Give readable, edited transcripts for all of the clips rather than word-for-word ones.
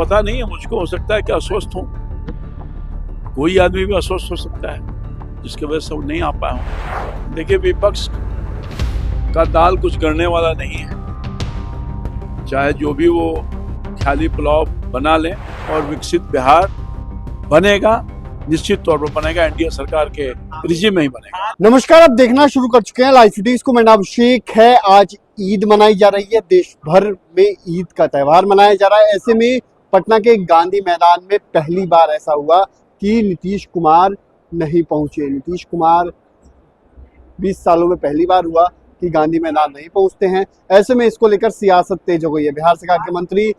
पता नहीं है मुझको, हो सकता है कि अस्वस्थ हूँ, कोई आदमी भी अस्वस्थ हो सकता है जिसकी वजह से वो नहीं आ पाया हूँ। देखिए, विपक्ष का दाल कुछ गड़ने वाला नहीं है, चाहे जो भी वो ख्याली पुलाव बना लें, और विकसित बिहार बनेगा, निश्चित तौर पर बनेगा, एनडीए सरकार के रिजिम में ही बनेगा। नमस्कार, आप देखना शुरू कर चुके हैं लाइव सिटीज को। मेरा नाम अभिषेक है। आज ईद मनाई जा रही है, देश भर में ईद का त्यौहार मनाया जा रहा है। ऐसे में पटना के गांधी मैदान में पहली बार ऐसा हुआ कि नीतीश कुमार नहीं पहुंचे। नीतीश कुमार 20 सालों में पहली बार हुआ कि गांधी मैदान नहीं पहुंचते हैं। ऐसे में इसको लेकर सियासत तेज हो गई है। बिहार सरकार के मंत्री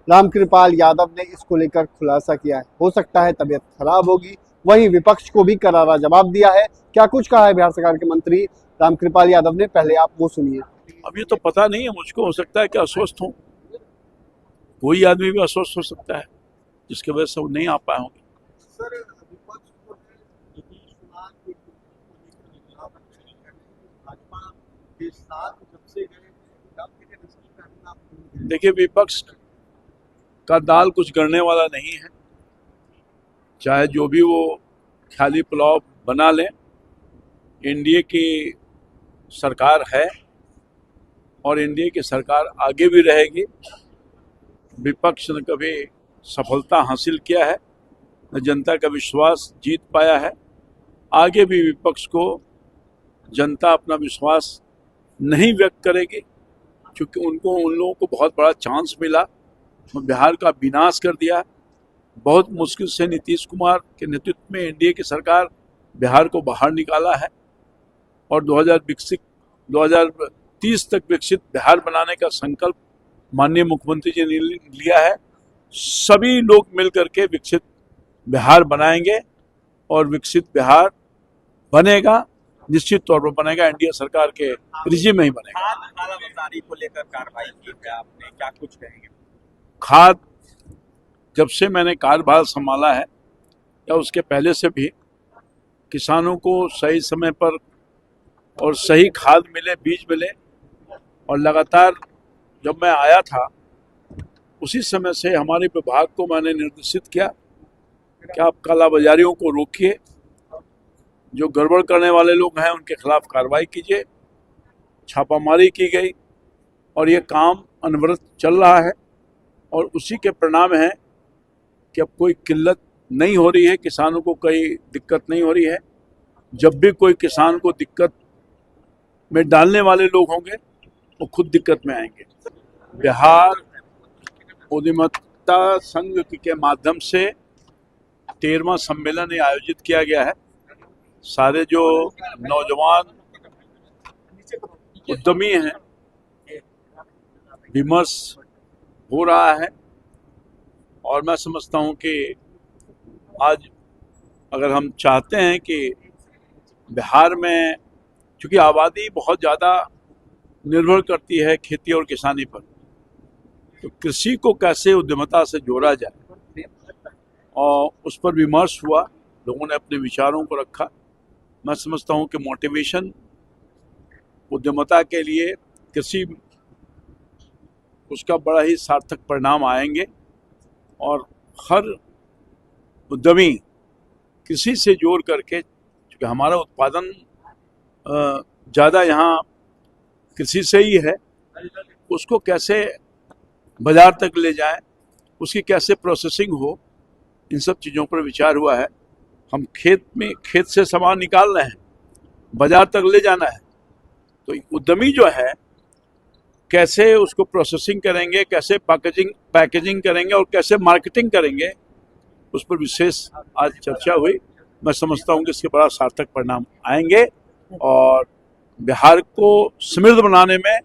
रामकृपाल यादव ने इसको लेकर खुलासा किया है। हो सकता है तबीयत खराब होगी। वहीं विपक्ष को भी करारा जवाब दिया है। क्या कुछ कहा है बिहार सरकार के मंत्री रामकृपाल यादव ने, पहले आप वो सुनिए। अब ये तो पता नहीं है मुझको, हो सकता है कि अस्वस्थ हूँ, कोई आदमी भी अस्वस्थ हो सकता है जिसकी वजह से वो नहीं आ पाया होंगे। देखिए, विपक्ष का दाल कुछ गड़ने वाला नहीं है, चाहे जो भी वो ख्याली पुलाव बना लें, एनडीए की सरकार है और एनडीए की सरकार आगे भी रहेगी। विपक्ष ने कभी सफलता हासिल किया है, न जनता का विश्वास जीत पाया है। आगे भी विपक्ष को जनता अपना विश्वास नहीं व्यक्त करेगी, क्योंकि उन लोगों को बहुत बड़ा चांस मिला, तो बिहार का विनाश कर दिया। बहुत मुश्किल से नीतीश कुमार के नेतृत्व में एनडीए की सरकार बिहार को बाहर निकाला है और 2030 तक विकसित बिहार बनाने का संकल्प माननीय मुख्यमंत्री जी ने लिया है। सभी लोग मिलकर के विकसित बिहार बनाएंगे और विकसित बिहार बनेगा, निश्चित तौर पर बनेगा, एनडीए सरकार के रिजिम में ही बनेगा। कालाबाजारी को लेकर कार्रवाई की है आपने, क्या कुछ कहेंगे? खाद, जब से मैंने कार्यभार संभाला है या उसके पहले से भी, किसानों को सही समय पर और सही खाद मिले, बीज मिले, और लगातार जब मैं आया था उसी समय से हमारे विभाग को मैंने निर्देशित किया कि आप कालाबाजारियों को रोकिए, जो गड़बड़ करने वाले लोग हैं उनके खिलाफ कार्रवाई कीजिए। छापामारी की गई और ये काम अनवरत चल रहा है, और उसी के परिणाम है कि अब कोई किल्लत नहीं हो रही है, किसानों को कोई दिक्कत नहीं हो रही है। जब भी कोई किसान को दिक्कत में डालने वाले लोग होंगे वो खुद दिक्कत में आएंगे। बिहार उद्यमिता संघ के माध्यम से 13वां सम्मेलन आयोजित किया गया है। सारे जो नौजवान उद्यमी हैं, विमर्श हो रहा है, और मैं समझता हूं कि आज अगर हम चाहते हैं कि बिहार में, चूँकि आबादी बहुत ज़्यादा निर्भर करती है खेती और किसानी पर, तो कृषि को कैसे उद्यमिता से जोड़ा जाए, और उस पर विमर्श हुआ, लोगों ने अपने विचारों को रखा। मैं समझता हूं कि मोटिवेशन उद्यमिता के लिए कृषि, उसका बड़ा ही सार्थक परिणाम आएंगे, और हर उद्यमी कृषि से जोड़ करके, क्योंकि हमारा उत्पादन ज़्यादा यहाँ कृषि से ही है, उसको कैसे बाजार तक ले जाएं, उसकी कैसे प्रोसेसिंग हो, इन सब चीज़ों पर विचार हुआ है। हम खेत से सामान निकाल रहे हैं, बाजार तक ले जाना है, तो उद्यमी जो है कैसे उसको प्रोसेसिंग करेंगे, कैसे पैकेजिंग करेंगे और कैसे मार्केटिंग करेंगे, उस पर विशेष आज चर्चा हुई। मैं समझता हूँ कि इसके बड़ा सार्थक परिणाम आएंगे, और बिहार को समृद्ध बनाने में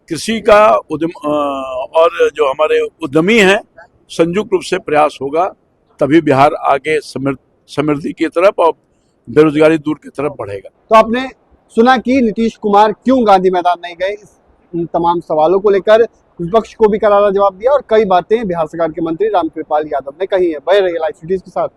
कृषि का और जो हमारे उद्यमी हैं संयुक्त रूप से प्रयास होगा, तभी बिहार आगे समृद्धि की तरफ और बेरोजगारी दूर की तरफ बढ़ेगा। तो आपने सुना कि नीतीश कुमार क्यों गांधी मैदान नहीं गए। इन तमाम सवालों को लेकर विपक्ष को भी करारा जवाब दिया, और कई बातें बिहार सरकार के मंत्री रामकृपाल यादव ने कही है। बने रहिए लाइव सिटीज के साथ।